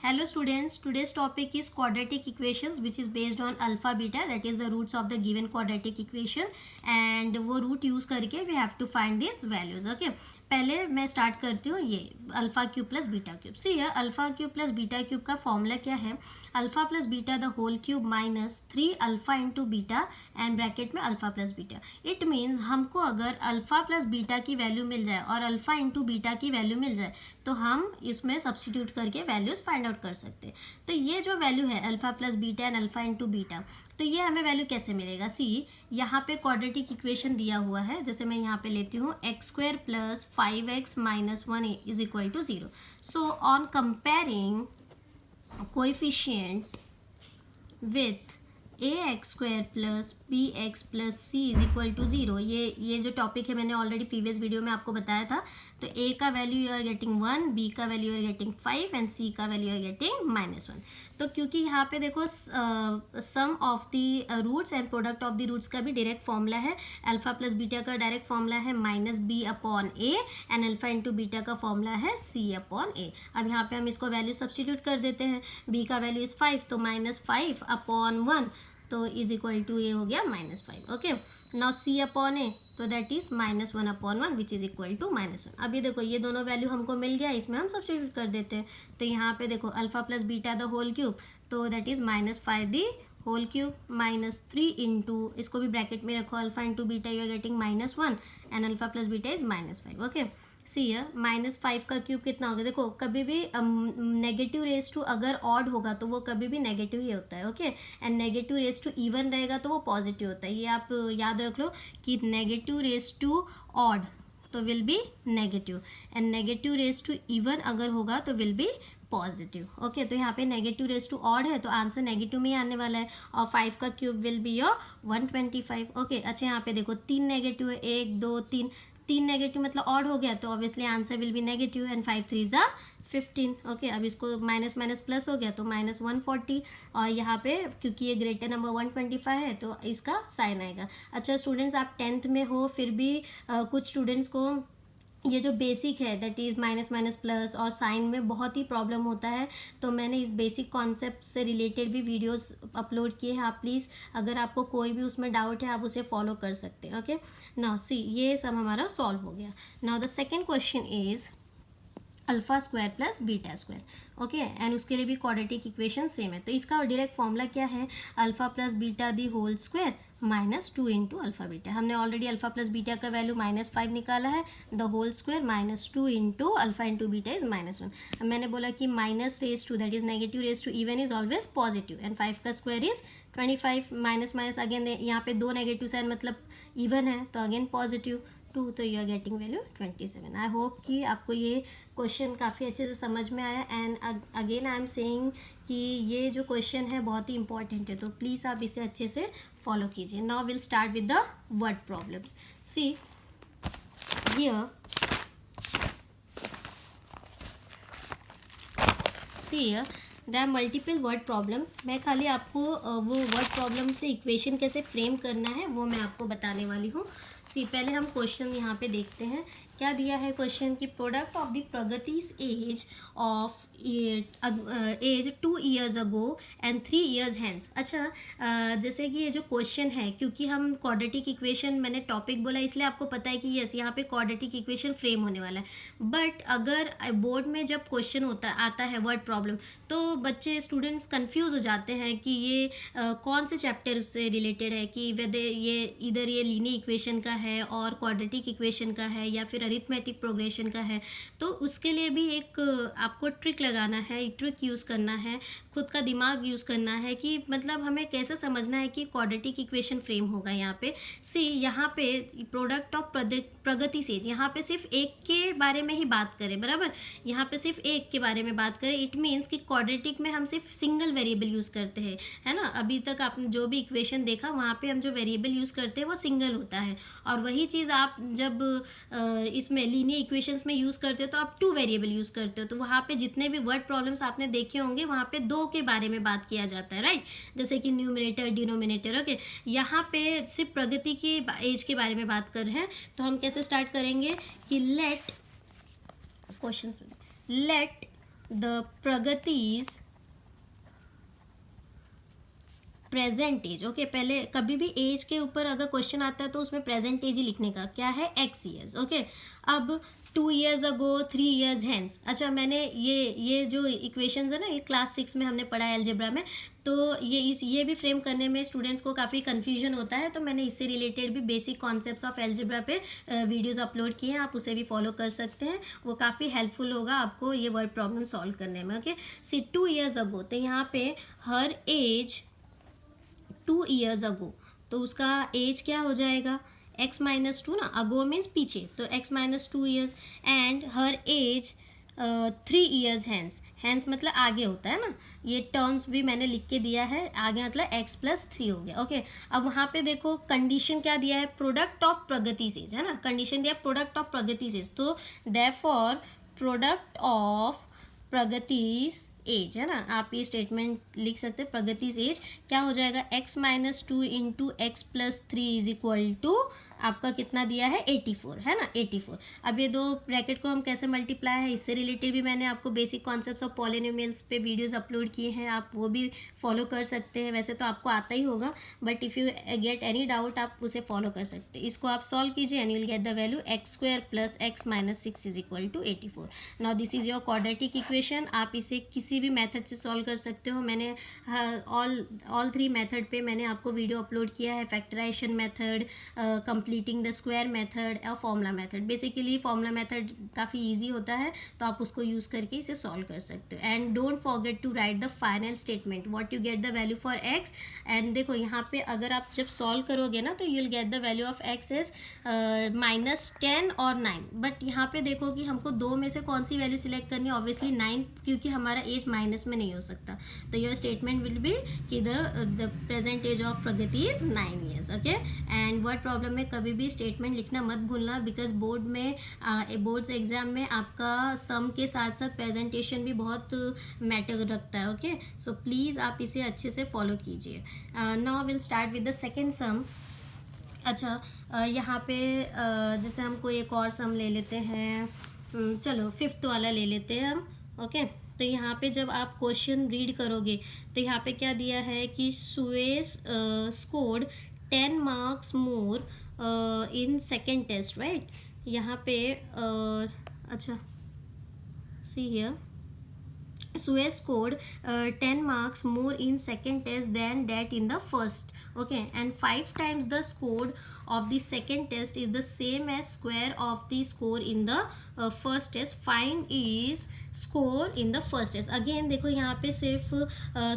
Hello students, today's topic is quadratic equations which is based on alpha beta, that is the roots of the given quadratic equation, and वो root use करके we have to find these values. Okay, पहले मैं start करती हूँ ये alpha cube plus beta cube. See है alpha cube plus beta cube का formula क्या है? Alpha plus beta the whole cube minus 3 alpha into beta and bracket में alpha plus beta. It means हमको अगर अल्फा प्लस बीटा की value मिल जाए और अल्फा इंटू बीटा की वैल्यू मिल जाए तो हम इसमें सब्सटीट्यूट करके वैल्यूज फाइंड आउट कर सकते हैं. तो ये जो वैल्यू है alpha plus beta and alpha into beta, तो ये हमें वैल्यू कैसे मिलेगा? सी यहाँ पे क्वाड्रेटिक इक्वेशन दिया हुआ है, जैसे मैं यहाँ पे लेती हूँ x square plus 5x minus 1 is equal to 0. So on comparing coefficient with ax square plus bx plus c is equal to 0, ये जो टॉपिक है मैंने ऑलरेडी प्रीवियस वीडियो में आपको बताया था. तो a का value you are getting 1, b का value you are getting 5 and c का value you are getting minus 1. तो क्योंकि यहाँ पे देखो sum of the roots and product of the roots का भी डायरेक्ट फॉर्मूला है. अल्फा प्लस बीटा का डायरेक्ट फॉर्मूला है minus B upon A and alpha into beta का फॉर्मूला है सी अपॉन ए. अब यहाँ पे हम इसको वैल्यू सब्सटीट्यूट कर देते हैं. b का वैल्यू इज 5, तो माइनस 5 अपॉन 1 तो इज इक्वल टू ये हो गया minus 5. Okay, now C upon A, तो that is minus 1 upon 1 which is equal to minus 1. अब ये देखो ये दोनों वैल्यू हमको मिल गया, इसमें हम सब्सटीट्यूट कर देते हैं. तो यहाँ पे देखो alpha plus beta the whole cube, तो that is minus 5 the whole cube minus 3 into, इसको भी ब्रैकेट में रखो, alpha into beta you are getting minus 1 and alpha plus beta is minus 5. Okay, C है माइनस 5 का cube कितना होगा? देखो कभी भी नेगेटिव रेस टू अगर ऑड होगा तो वो कभी भी नेगेटिव ही होता है. Okay, and negative raise to even रहेगा तो वो पॉजिटिव होता है. ये आप याद रख लो कि नेगेटिव रेस टू ऑड तो will be negative and negative raise to even अगर होगा तो विल बी पॉजिटिव. ओके, तो यहाँ पे नेगेटिव रेस टू ऑड है तो आंसर नेगेटिव में ही आने वाला है और 5 का cube will be your 125. Okay, अच्छा यहाँ पे देखो 3 नेगेटिव है, 1 2 3, 3 नेगेटिव मतलब ऑड हो गया तो obviously answer will be negative and 5 3 ज़ा 15. ओके, अब इसको माइनस माइनस प्लस हो गया तो माइनस 140 और यहाँ पे क्योंकि ये ग्रेटर नंबर 125 है तो इसका साइन आएगा. अच्छा स्टूडेंट्स, आप 10th में हो फिर भी कुछ स्टूडेंट्स को ये जो बेसिक है that is minus minus plus और साइन में बहुत ही प्रॉब्लम होता है. तो मैंने इस बेसिक कॉन्सेप्ट से रिलेटेड भी वीडियोस अपलोड किए हैं. आप प्लीज़ अगर आपको कोई भी उसमें डाउट है आप उसे फॉलो कर सकते हैं. ओके, नाउ सी ये सब हमारा सॉल्व हो गया. Now the second question is alpha square plus beta square. Okay, and उसके लिए भी क्वाड्रेटिक इक्वेशन सेम है. तो इसका डायरेक्ट फॉर्मूला क्या है? Alpha plus beta the whole square minus 2 into alpha beta. हमने ऑलरेडी अल्फा प्लस बीटा का वैल्यू माइनस 5 निकाला है. The whole square minus 2 into alpha into beta is minus 1. अब मैंने बोला कि minus raise to that is negative raise to even is always positive and 5 का square is 25. Minus minus again यहाँ पे 2 नेगेटिव साइन मतलब इवन है तो अगेन पॉजिटिव 2, तो you are getting value 27. I hope कि आपको ये क्वेश्चन काफ़ी अच्छे से समझ में आया. And again I am saying कि ये जो क्वेश्चन है बहुत ही इंपॉर्टेंट है तो प्लीज़ आप इसे अच्छे से फॉलो कीजिए. Now will start with the word problems. See here the multiple word problem. मैं खाली आपको वो वर्ड प्रॉब्लम से इक्वेशन कैसे फ्रेम करना है वो मैं आपको बताने वाली हूँ. सी पहले हम क्वेश्चन यहाँ पे देखते हैं क्या दिया है. क्वेश्चन की प्रोडक्ट ऑफ द प्रगतिज age of age 2 years ago and 3 years hence. अच्छा जैसे कि ये जो क्वेश्चन है, क्योंकि हम क्वाड्रेटिक इक्वेशन मैंने टॉपिक बोला इसलिए आपको पता है कि यस यहाँ पे क्वाड्रेटिक इक्वेशन फ्रेम होने वाला है. बट अगर बोर्ड में जब क्वेश्चन आता है वर्ड प्रॉब्लम तो बच्चे स्टूडेंट्स कंफ्यूज हो जाते हैं कि ये कौन से चैप्टर से रिलेटेड है, कि वेदर ये इधर ये लीनियर इक्वेशन का है और क्वाड्रेटिक इक्वेशन का है या फिर अरिथमेटिक प्रोग्रेशन का है. तो उसके लिए भी एक आपको ट्रिक लगाना है, ट्रिक यूज़ करना है, खुद का दिमाग यूज़ करना है कि मतलब हमें कैसे समझना है कि क्वाड्रेटिक इक्वेशन फ्रेम होगा. यहाँ पे सी यहाँ पे प्रोडक्ट ऑफ प्रगति से यहाँ पे सिर्फ एक के बारे में ही बात करें, बराबर. यहाँ पे सिर्फ एक के बारे में बात करें. इट मीन्स कि क्वाड्रेटिक में हम सिर्फ सिंगल वेरिएबल यूज़ करते हैं, है ना. अभी तक आपने जो भी इक्वेशन देखा वहाँ पे हम जो वेरिएबल यूज़ करते हैं वो सिंगल होता है. और वही चीज़ आप जब इसमें लीनियर इक्वेशंस में यूज़ करते हो तो आप 2 वेरिएबल यूज़ करते हो. तो वहाँ पे जितने भी वर्ड प्रॉब्लम्स आपने देखे होंगे वहाँ पे 2 के बारे में बात किया जाता है, राइट. जैसे कि न्यूमरेटर डिनोमिनेटर. ओके, यहाँ पे सिर्फ प्रगति की एज के बारे में बात कर रहे हैं. तो हम कैसे स्टार्ट करेंगे कि लेट द प्रगतिज प्रेजेंट एज। ओके, पहले कभी भी एज के ऊपर अगर क्वेश्चन आता है तो उसमें प्रेजेंट एज ही लिखने का, क्या है, एक्स ईयर्स। ओके, अब 2 years अगो, 3 years हैंस। अच्छा, मैंने ये जो इक्वेशंस है ना, ये क्लास 6 में हमने पढ़ा है एल्जेब्रा में, तो ये भी फ्रेम करने में स्टूडेंट्स को काफ़ी कन्फ्यूजन होता है, तो मैंने इससे रिलेटेड भी बेसिक कॉन्सेप्ट्स ऑफ एल्जेब्रा पे वीडियोस अपलोड किए हैं, आप उसे भी फॉलो कर सकते हैं, वो काफ़ी हेल्पफुल होगा आपको ये वर्ड प्रॉब्लम सॉल्व करने में। ओके, सी 2 years अगो, तो यहाँ पे हर एज 2 years अगो, तो उसका एज क्या हो जाएगा, x-2 ना, अगो मीन्स पीछे, तो x-2 years, and her age 3 years hence. Hence मतलब आगे होता है ना, ये टर्म्स भी मैंने लिख के दिया है, आगे मतलब x+3 हो गया। ओके, अब वहाँ पे देखो कंडीशन क्या दिया है, प्रोडक्ट ऑफ प्रगति सेज, है ना, कंडीशन दिया प्रोडक्ट ऑफ प्रगति सेज, तो देयरफॉर प्रोडक्ट ऑफ प्रगतिज एज, है ना, आप ये स्टेटमेंट लिख सकते हैं, प्रगतिज एज क्या हो जाएगा, x-2 into x+3 is equal to आपका कितना दिया है, 84, है ना, 84। अब ये दो ब्रैकेट को हम कैसे मल्टीप्लाई है, इससे रिलेटेड भी मैंने आपको बेसिक कॉन्सेप्ट्स ऑफ पॉलिनोमियल्स पे वीडियोस अपलोड किए हैं, आप वो भी फॉलो कर सकते हैं, वैसे तो आपको आता ही होगा, but if you get any doubt आप उसे फॉलो कर सकते हैं। इसको आप सॉल्व कीजिए and you will get the value x² plus x-6 is equal to 84। Now this is your quadratic equation, आप इसे किसी भी मेथड से सॉल्व कर सकते हो। मैंने ऑल 3 मेथड पे मैंने आपको वीडियो अपलोड किया है, factorization method, completing the square method और formula method. Basically formula method काफ़ी इजी होता है, तो आप उसको यूज़ करके इसे सॉल्व कर सकते हो। And don't forget to write the final statement what you get the value for x. एंड देखो यहाँ पे अगर आप जब सॉल्व करोगे ना, तो you will get the value of x is -10 और 9, बट यहाँ पे देखो कि हमको दो में से कौन सी वैल्यू सिलेक्ट करनी है, ऑब्वियसली 9, क्योंकि हमारा एज माइनस में नहीं हो सकता, तो योर स्टेटमेंट विल बी कि the present age of Pragati is 9 years। Okay, and word problem में कभी भी स्टेटमेंट लिखना मत भूलना, बिकॉज बोर्ड में बोर्ड्स एग्जाम में आपका सम के साथ साथ प्रेजेंटेशन भी बहुत मैटर रखता है। ओके, सो प्लीज़ आप इसे अच्छे से फॉलो कीजिए। Now will start with the second sum. अच्छा, यहाँ पे जैसे हम कोई एक और सम ले लेते हैं, चलो 5th वाला ले लेते हैं हम। ओके, तो यहाँ पे जब आप क्वेश्चन रीड करोगे तो यहाँ पे क्या दिया है कि Suez scored 10 marks more in second test, right. यहाँ पे अच्छा, see here, Suez scored 10 marks more in second test than that in the first. Okay, and 5 times the score of the second test is the same as square of the score in the first test. Find is score in the first test. Again देखो यहाँ पे सिर्फ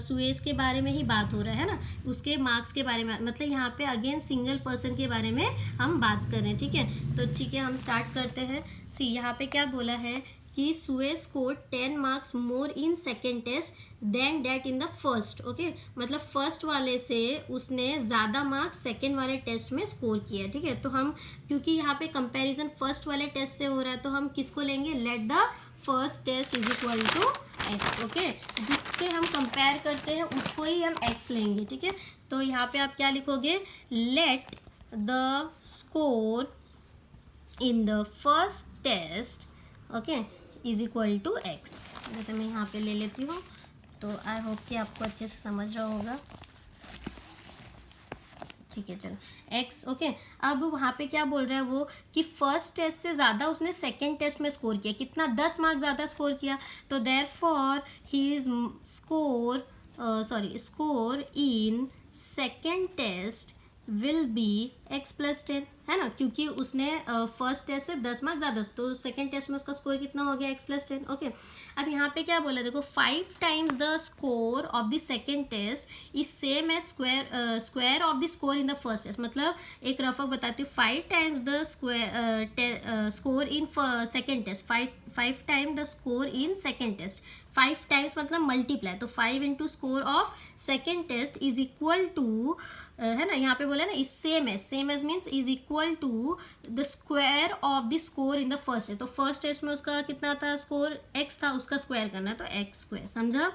Suez के बारे में ही बात हो रहा है ना, उसके मार्क्स के बारे में, मतलब यहाँ पे अगेन सिंगल पर्सन के बारे में हम बात कर रहे हैं। ठीक है, तो ठीक है, हम स्टार्ट करते हैं। सी यहाँ पे क्या बोला है कि Suez scored 10 marks more in second test then that in the first. Okay, मतलब फर्स्ट वाले से उसने ज़्यादा मार्क्स सेकेंड वाले टेस्ट में स्कोर किया। ठीक है, तो हम क्योंकि यहाँ पे कंपैरिजन फर्स्ट वाले टेस्ट से हो रहा है, तो हम किसको लेंगे, let the first test is equal to x. Okay, जिससे हम कंपेयर करते हैं उसको ही हम एक्स लेंगे। ठीक है, तो यहाँ पे आप क्या लिखोगे, let the score in the first test, okay, is equal to x. जैसे मैं यहाँ पे ले लेती हूँ, तो आई होप कि आपको अच्छे से समझ रहा होगा। ठीक है, चलो एक्स। ओके, अब वहाँ पे क्या बोल रहा है वो कि फर्स्ट टेस्ट से ज़्यादा उसने सेकेंड टेस्ट में स्कोर किया, कितना, 10 marks ज़्यादा स्कोर किया, तो therefore he is score in second test will be x+10, है ना, क्योंकि उसने फर्स्ट टेस्ट से 10 marks ज़्यादा, तो सेकेंड टेस्ट में उसका स्कोर कितना हो गया, x+10। ओके, अब यहाँ पे क्या बोला, देखो 5 times the score of the second test is same as square of the score in the first test. मतलब एक रफक बताती हूँ, 5 times the score in second test, 5 times the score in second test, 5 times मतलब multiply, तो 5 into score of second test is equal to, है ना, यहाँ पे बोला ना, is same as means is equal to the square of the score in the first test. तो first test में उसका कितना था स्कोर, एक्स था, उसका स्क्वायर करना है, तो एक्स स्क्वायर, समझा।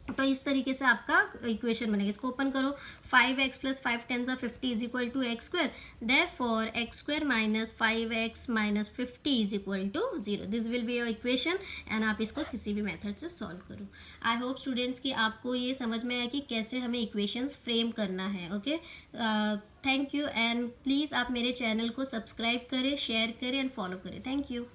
तो इस तरीके से आपका इक्वेशन बनेगा। इसको ओपन करो, 5x plus 5 10 50 is equal to x square, therefore x square minus 5x minus 50 is equal to 0। This will be your equation and आप इसको किसी भी मेथड से सॉल्व करो। आई होप स्टूडेंट्स कि आपको ये समझ में आया कि कैसे हमें इक्वेशंस फ्रेम करना है। Okay, thank you and please आप मेरे चैनल को सब्सक्राइब करें, शेयर करें एंड फॉलो करें। Thank you.